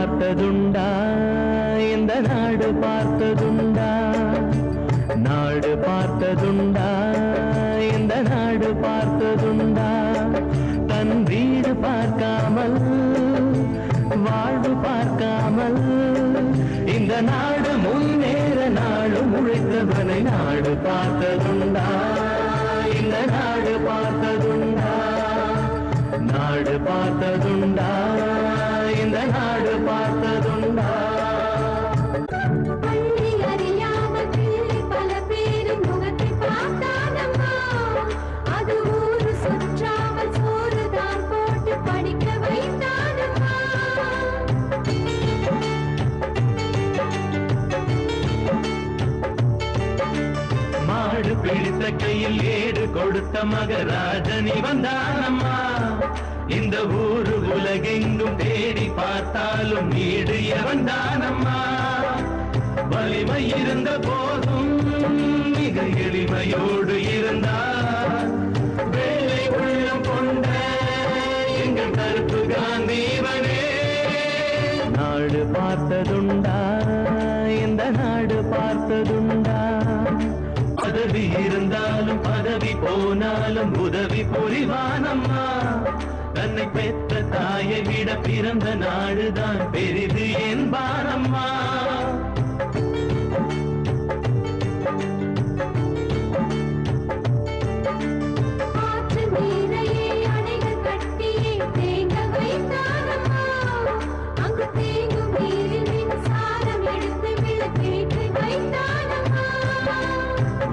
பார்த்ததுண்டா இந்த நாடு பார்த்ததுண்டா நாடு பார்த்ததுண்டா இந்த நாடு பார்த்ததுண்டா தன் வீடு பார்க்காமல் வாழ்வு பார்க்காமல் இந்த நாடு முன்னேற நாடு உழைத்தவனை நாடு பார்த்ததுண்டா இந்த நாடு பார்த்ததுண்டா நாடு பார்த்ததுண்டா இந்த நாடு பார்த்ததுண்டா பிடித்த கையில் ஏடு கொடுத்த மகராஜனி வந்தானம்மா இந்த ஊரு உலகெங்கும் தேடி பார்த்தாலும் நீடு வந்தானம்மா வலிமை இருந்த போதும் மிக எளிமையோடு இருந்தார் வேலை உள்ளம் கொண்ட எங்கள் கருப்பு காந்தீவனே நாடு பார்த்ததுண்டா இந்த நாடு பார்த்ததுண்டா பதவி இருந்தாலும் பதவி போனாலும் உதவி புரிவானம்மா தன்னை பெற்ற தாயை விட பிறந்த நாடுதான் பெரிது என்பானம்மா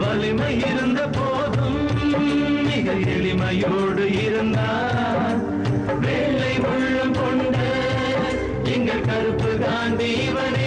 வலிமை இருந்த போதும் மிக எளிமையோடு இருந்தார் வேலை உள்ளம் கொண்ட எங்கள் கருப்பு காந்தி இவனே